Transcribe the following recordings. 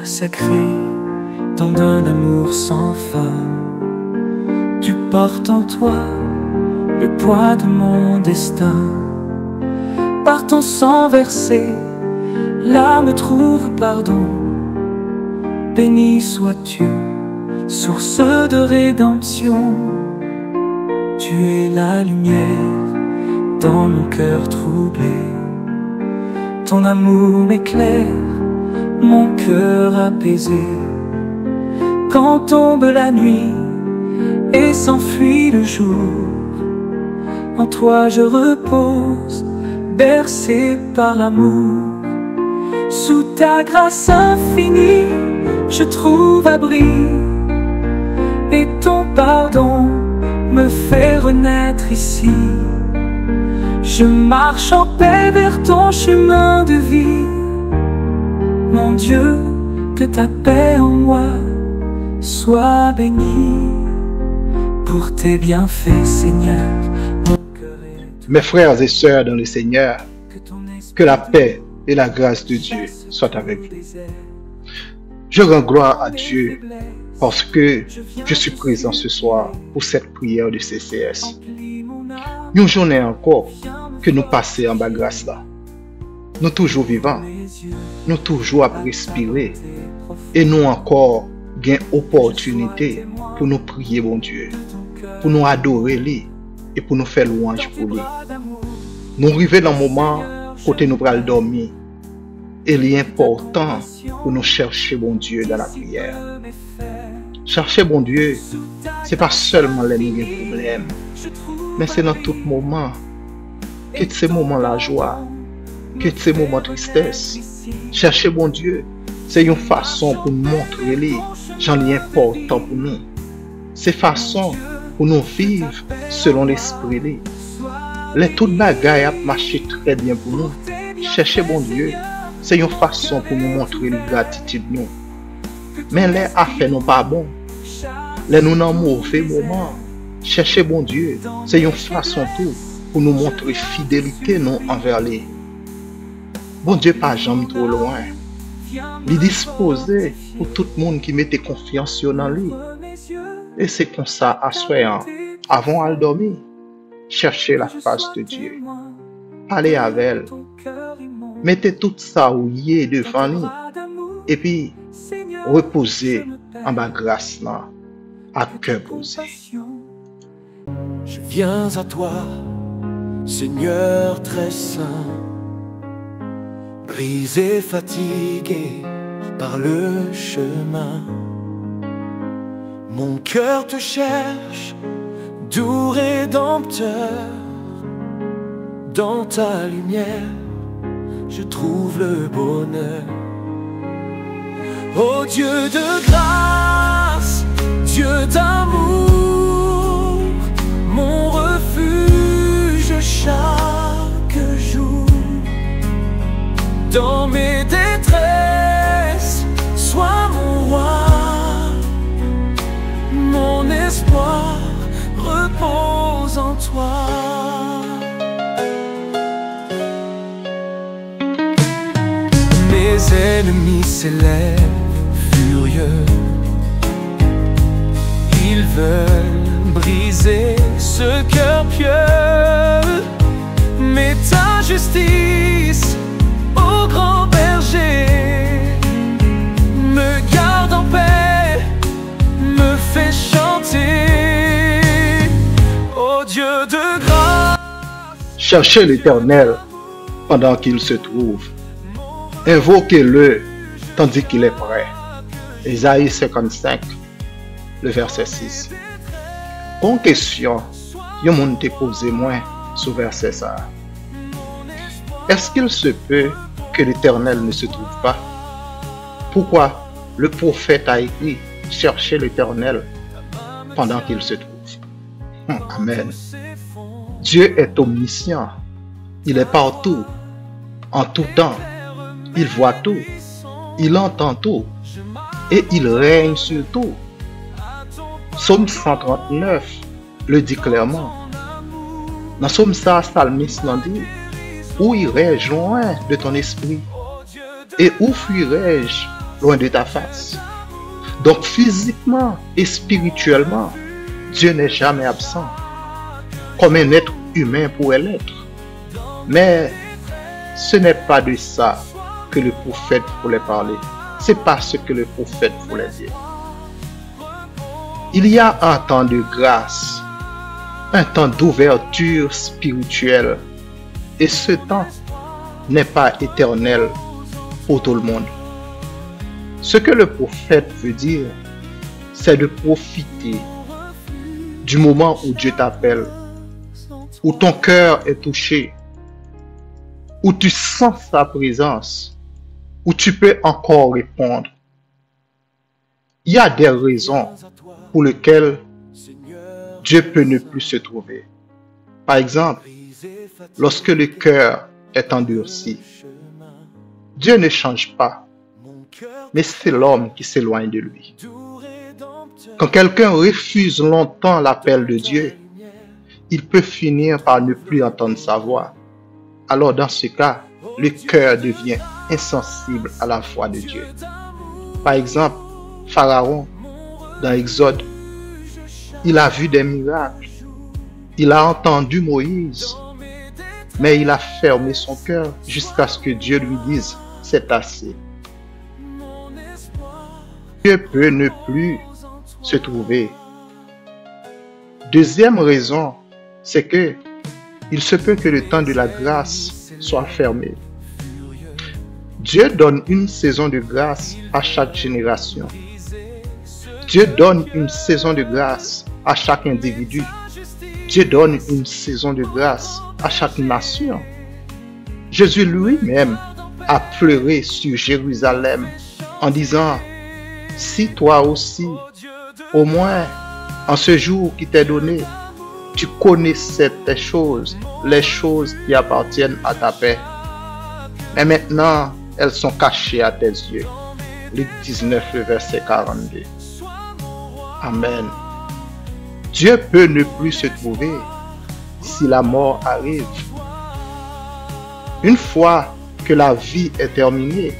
sacré, tant d'un amour sans fin. Tu portes en toi le poids de mon destin. Par ton sang versé, l'âme trouve pardon. Béni sois-tu, source de rédemption. Tu es la lumière dans mon cœur troublé. Ton amour m'éclaire, mon cœur apaisé. Quand tombe la nuit et s'enfuit le jour, en toi je repose, bercé par l'amour. Sous ta grâce infinie, je trouve abri, et ton pardon me fait renaître ici. Je marche en paix vers ton chemin de vie. Mon Dieu, que ta paix en moi soit bénie. Pour tes bienfaits, Seigneur, mon cœur est... Mes frères et sœurs dans le Seigneur, que la paix et la grâce de Dieu soient avec vous. Je rends gloire à Dieu parce que je suis présent ce soir pour cette prière de CCS. Une journée encore que nous passons en bas grâce là. Nous toujours vivants, nous toujours à respirer et nous encore gain opportunité pour nous prier bon Dieu, pour nous adorer lui et pour nous faire louange pour lui. Nous arrivons dans le moment côté nous allons dormir et il est important pour nous chercher bon Dieu dans la prière. Chercher bon Dieu, c'est pas seulement les problèmes, mais c'est dans tout moment, que ces moments la joie, que ces moments de tristesse. Chercher bon Dieu, c'est une façon pour nous montrer lui, j'en ai important pour nous. C'est façon pour nous vivre selon l'esprit lui. Les toutes bagailles a marché très bien pour nous. Chercher bon Dieu, c'est une façon pour nous montrer la gratitude nous. Mais les affaires non pas bon. Les nous dans mauvais moment. Chercher bon Dieu, c'est une façon tout pour nous montrer fidélité nous envers lui. Bon Dieu pas jamais trop loin. Il est disposé pour tout le monde qui mettait confiance dans lui. Et c'est comme ça à soir, avant de dormir, chercher la face de Dieu. Parler avec elle. Mettez tout ça où il est devant lui. Et puis, reposer en bas grâce là, à cœur posé. Je viens à toi, Seigneur très saint, brisé, fatigué par le chemin. Mon cœur te cherche, doux rédempteur. Dans ta lumière, je trouve le bonheur. Ô Dieu de grâce, Dieu d'amour, mon refuge chaque jour. Dans mes détresses, sois mon roi. Mon espoir repose en toi. Mes ennemis s'élèvent furieux. Ils veulent briser ce cœur pieux. Mais ta justice, ô grand berger, me garde en paix, me fait chanter. Ô Dieu de grâce. Cherchez l'Éternel pendant qu'il se trouve. Invoquez-le tandis qu'il est prêt. Ésaïe 55, le verset 6. Bon question, il y a un monde qui posé moi sur verset ça. Est-ce qu'il se peut que l'Éternel ne se trouve pas? Pourquoi le prophète a écrit chercher l'Éternel pendant qu'il se trouve? Amen. Dieu est omniscient. Il est partout, en tout temps. Il voit tout, il entend tout et il règne sur tout. Psaume 139 le dit clairement. Dans Psaume ça, Salmiste l'en dit: où irai-je loin de ton esprit? Et où fuirai-je loin de ta face. Donc physiquement et spirituellement, Dieu n'est jamais absent, comme un être humain pourrait l'être. Mais ce n'est pas de ça que le prophète voulait parler. C'est pas ce que le prophète voulait dire. Il y a un temps de grâce, un temps d'ouverture spirituelle. Et ce temps n'est pas éternel pour tout le monde. Ce que le prophète veut dire, c'est de profiter du moment où Dieu t'appelle, où ton cœur est touché, où tu sens sa présence, où tu peux encore répondre. Il y a des raisons pour lesquelles Dieu peut ne plus se trouver. Par exemple, lorsque le cœur est endurci, Dieu ne change pas, mais c'est l'homme qui s'éloigne de lui. Quand quelqu'un refuse longtemps l'appel de Dieu, il peut finir par ne plus entendre sa voix. Alors dans ce cas, le cœur devient insensible à la voix de Dieu. Par exemple, Pharaon, dans Exode, il a vu des miracles, il a entendu Moïse, mais il a fermé son cœur jusqu'à ce que Dieu lui dise « c'est assez ». Dieu peut ne plus se trouver. Deuxième raison, c'est que il se peut que le temps de la grâce soit fermé. Dieu donne une saison de grâce à chaque génération. Dieu donne une saison de grâce à chaque individu. Dieu donne une saison de grâce à chaque nation. Jésus lui-même a pleuré sur Jérusalem en disant, si toi aussi, au moins en ce jour qui t'est donné, tu connaissais tes choses, les choses qui appartiennent à ta paix. Mais maintenant, elles sont cachées à tes yeux. Luc 19, verset 42. Amen. Dieu peut ne plus se trouver si la mort arrive. Une fois que la vie est terminée,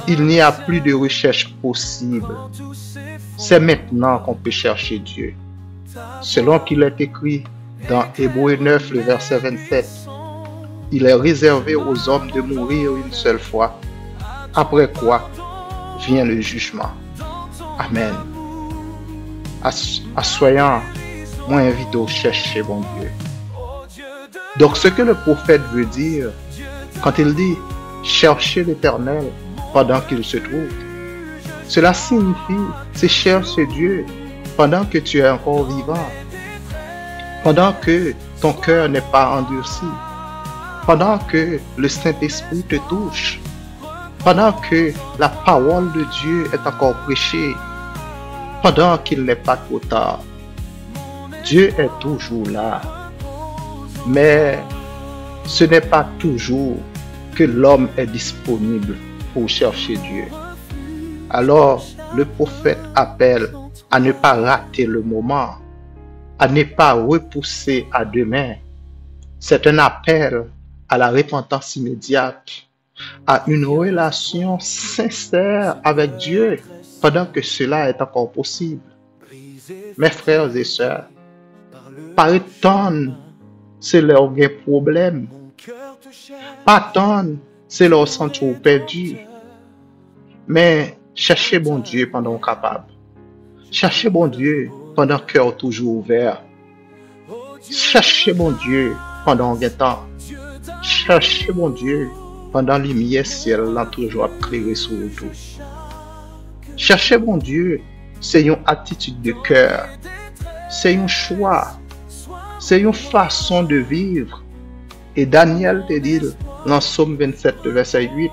il n'y a plus de recherche possible. C'est maintenant qu'on peut chercher Dieu. Selon qu'il est écrit dans Hébreux 9, le verset 27, il est réservé aux hommes de mourir une seule fois, après quoi vient le jugement. Amen. Assoyant, moi invite au chercher bon Dieu. Donc ce que le prophète veut dire, quand il dit chercher l'Éternel pendant qu'il se trouve, cela signifie c'est chercher Dieu pendant que tu es encore vivant, pendant que ton cœur n'est pas endurci, pendant que le Saint-Esprit te touche, pendant que la parole de Dieu est encore prêchée, pendant qu'il n'est pas trop tard. Dieu est toujours là, mais ce n'est pas toujours que l'homme est disponible pour chercher Dieu. Alors, le prophète appelle à ne pas rater le moment, à ne pas repousser à demain. C'est un appel à la repentance immédiate, à une relation sincère avec Dieu pendant que cela est encore possible. Mes frères et sœurs, pas attendre, c'est leur problème. Pas attendre, c'est leur sentir perdu. Mais cherchez bon Dieu pendant capable. Cherchez bon Dieu pendant cœur toujours ouvert. Cherchez bon Dieu pendant un temps. Cherchez bon Dieu pendant lumière ciel là toujours éclairé sur vous tout. Cherchez bon Dieu, c'est une attitude de cœur. C'est un choix. C'est une façon de vivre. Et Daniel te dit dans Psaume 27, verset 8,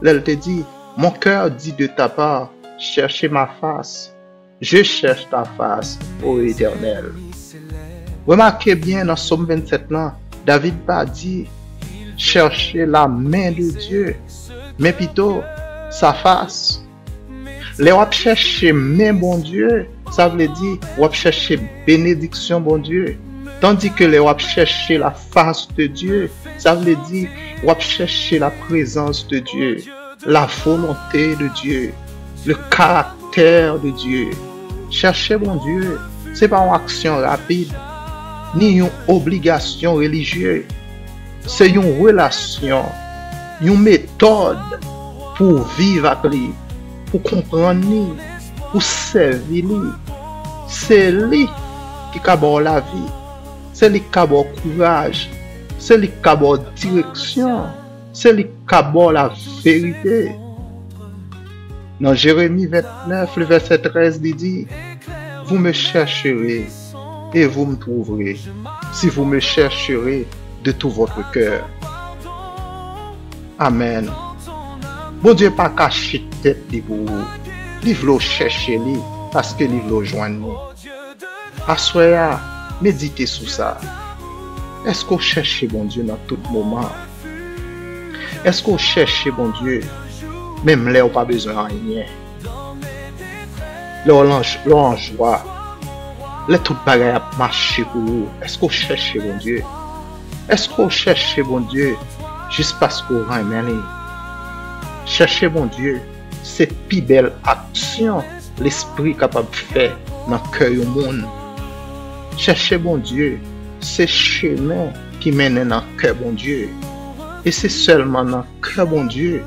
là il te dit, mon cœur dit de ta part, cherchez ma face. Je cherche ta face, ô Éternel. Remarquez bien dans Psaume 27 là, David pas dit chercher la main de Dieu, mais plutôt sa face. Les wap chercher main bon Dieu, ça veut dire wap chercher bénédiction bon Dieu. Tandis que les wap chercher la face de Dieu, ça veut dire wap chercher la présence de Dieu. la volonté de Dieu, le caractère de Dieu. Chercher bon Dieu, c'est pas une action rapide, ni une obligation religieuse. C'est une relation, une méthode pour vivre avec lui, pour comprendre lui, pour servir lui. C'est lui qui a la vie, c'est lui qui a le courage, c'est lui qui a la direction, c'est lui qui a la vérité. Dans Jérémie 29, le verset 13, il dit: vous me chercherez et vous me trouverez, si vous me chercherez de tout votre cœur. Amen. Bon Dieu pas caché tête pour vous. Il veut chercher lui parce que il veut joindre nous. Assoya, méditez sur ça. Est-ce qu'on cherche bon Dieu dans tout moment? Est-ce qu'on cherche bon Dieu même là où pas besoin de rien? Là en joie, là tout bagaille a marché pour vous. Est-ce qu'on cherche bon Dieu? Est-ce qu'on cherche bon Dieu juste parce qu'on a aimé? Chercher bon Dieu, c'est plus belle action l'esprit capable de faire dans le cœur du monde. Chercher bon Dieu, c'est chemin qui mène dans le cœur bon Dieu. Et c'est seulement dans le cœur bon Dieu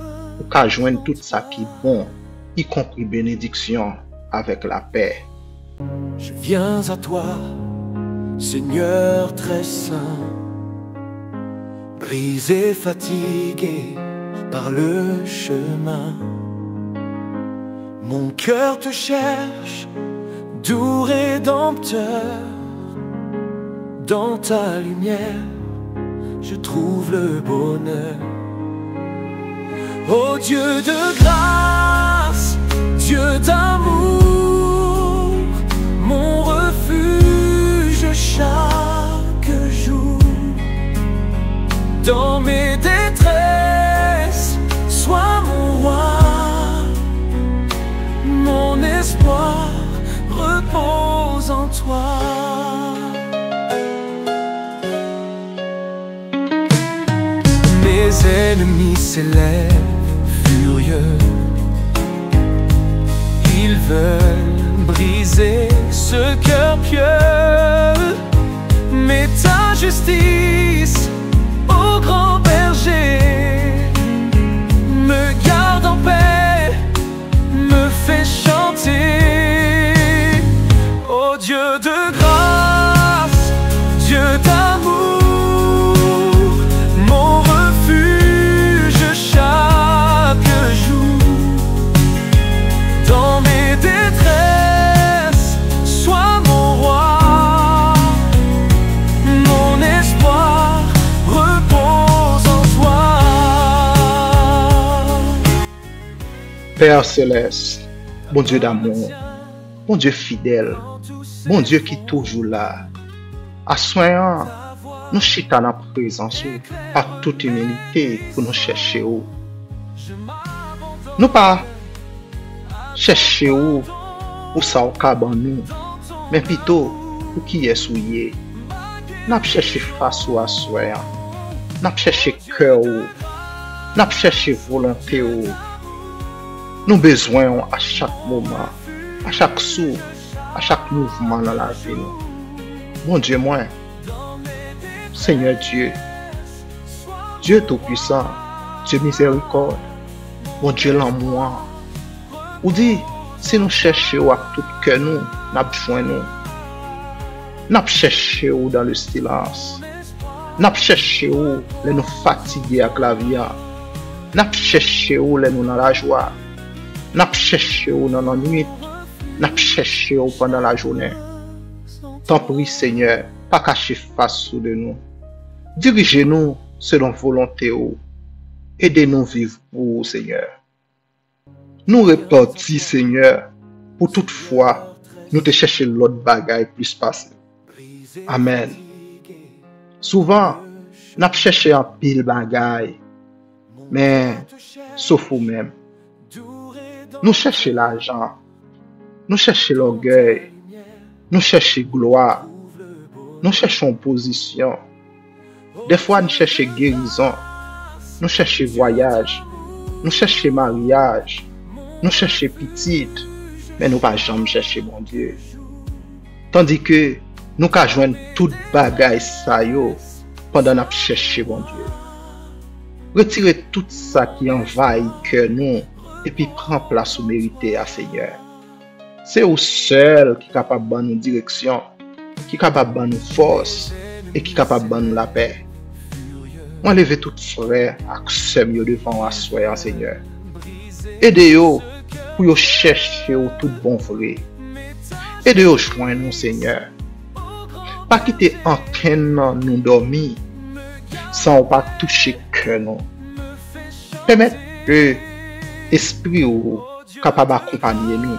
qu'on peut joindre tout ça qui est bon, y compris bénédiction avec la paix. Je viens à toi, Seigneur très saint, brisé, fatigué par le chemin. Mon cœur te cherche, doux rédempteur. Dans ta lumière, je trouve le bonheur. Ô Dieu de grâce, Dieu d'amour, mon refuge chaque jour. Dans mes détresses, sois mon roi. Mon espoir repose en toi. Mes ennemis s'élèvent furieux. Ils veulent briser ce cœur pieux. Mais ta justice, ô grand berger, me garde en paix, me fait chanter. Ô Dieu de grâce, Dieu d'amour, mon refuge chaque jour. Dans mes détresses, sois mon roi. Mon espoir repose en toi. Père céleste, bon Dieu d'amour, bon Dieu fidèle, bon Dieu qui est toujours là. À soin, nous chita dans la présence à toute humilité pour nous chercher où. Nous pas chercher où pour ça au caban nous, mais plutôt pour qui est souillé. Nous chercher face ou à soin, nous chercher cœur ou, nous chercher volonté ou. Nous besoin à chaque moment, à chaque souffle, à chaque mouvement dans la vie. Mon Dieu, moi, Seigneur Dieu, Dieu Tout-Puissant, Dieu miséricorde, mon Dieu l'amour. Ou dit, si nous cherchons à tout cœur, nous besoin nous. Nous cherchons dans le silence. Nous cherchons les nous fatiguer avec la vie. Nous cherchons les nous dans la joie. Nous cherchons dans la nuit. Nous cherchons pendant la journée. Tant pis, Seigneur, pas cacher face de nous. Dirigez-nous selon volonté. Aidez-nous vivre pour vous, Seigneur. Nous repartis, Seigneur, pour toutefois nous te chercher l'autre bagaille plus passé. Amen. Souvent, nous cherchons un pile bagaille, mais sauf vous-même. Nous cherchons l'argent, nous cherchons l'orgueil, nous cherchons gloire, nous cherchons position. Des fois, nous cherchons guérison, nous cherchons voyage, nous cherchons mariage, nous cherchons petite, mais nous pas jamais chercher bon Dieu. Tandis que nous ka joindre toute bagaille ça yo pendant nous chercher bon Dieu. Retirez tout ça qui envahit cœur nous et puis prend place au mérité à Seigneur. C'est au seul qui est capable de nous direction, qui est capable de nous force et qui est capable de nous la paix. Moi lever tout frère ak sœur devant à soir Seigneur. Aidez-yo pour yo chercher tout bon vrai. Aidez-yo joindre nous Seigneur. Pas quitter aucun nous dormir sans pas toucher cœur nous. Permettre que esprit ou capable d'accompagner nous,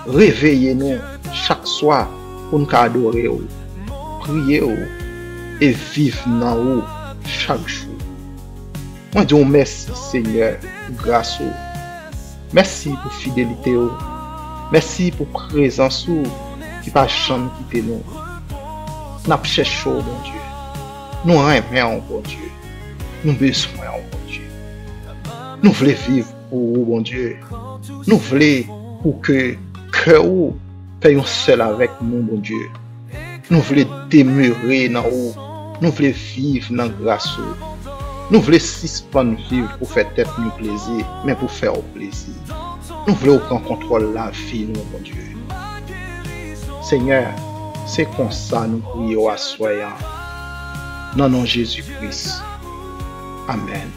réveiller nous chaque soir pour nous adorer ou, prier ou, et vivre dans ou chaque jour. Moi dis merci Seigneur pour grâce ou. Merci pour fidélité ou. Merci pour présence ou qui pas jamais quitter nous. Nous cherchons bon Dieu. Nous aimons bon Dieu. Nous besoin bon Dieu. Nous voulons vivre pour vous, bon Dieu. Nous voulons pour que cœur ou fait un seul avec nous, bon Dieu. Nous voulons demeurer dans vous. Nous voulons vivre dans grâce. Nous voulons suspendre vivre pour faire tête nous plaisir, mais pour faire au plaisir. Nous voulons prendre contrôle de la vie, nous, bon Dieu. Seigneur, c'est comme ça nous prions à soyant. Dans le nom de Jésus-Christ. Amen.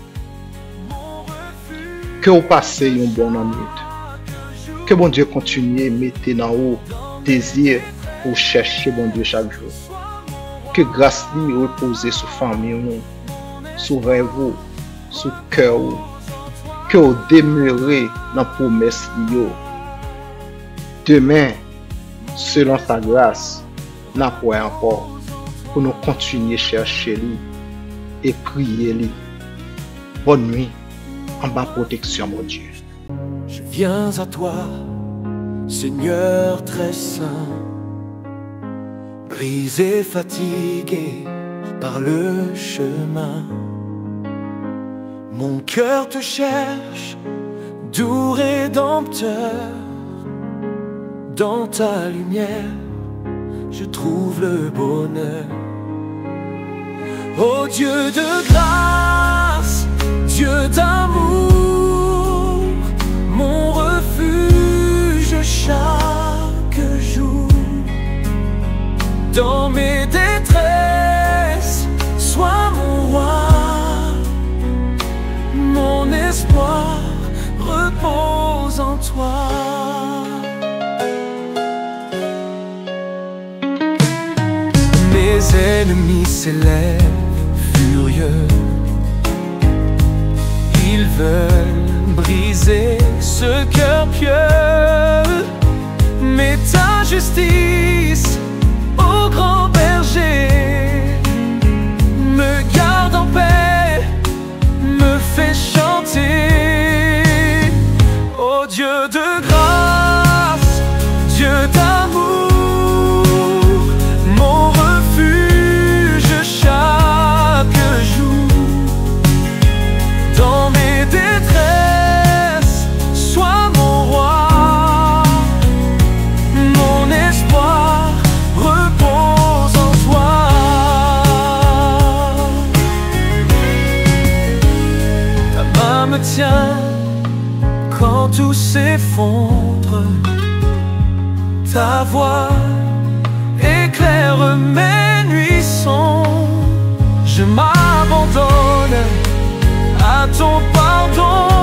Que vous passez une bonne nuit. Que bon Dieu continue à mettre dans vous désir pour chercher bon Dieu chaque jour. Que grâce lui repose sur famille, sur rêve, sur cœur. Que vous demeurez dans la promesse de demain, selon sa grâce, n'a pas encore pour nous continuer à chercher lui et prier lui. Bonne nuit, en bas protection, mon Dieu. Je viens à toi, Seigneur très saint, brisé, fatigué par le chemin. Mon cœur te cherche, doux rédempteur. Dans ta lumière, je trouve le bonheur. Ô Dieu de grâce, Dieu d'amour, mon refuge chaque jour. Dans mes détresses, sois mon roi. Mon espoir repose en toi. Mes ennemis s'élèvent furieux. Ils veulent briser ce cœur pieux. Mais ta justice, ô grand berger, me garde en paix, me fait chanter. Ô Dieu de grâce, Dieu d'amour, mon refuge chaque jour. Dans mes détresses, sois mon roi. Mon espoir repose en toi. Ta main me tient quand tout s'effondre. Ta voix éclaire mes nuits sombres. Je m'abandonne à ton pardon.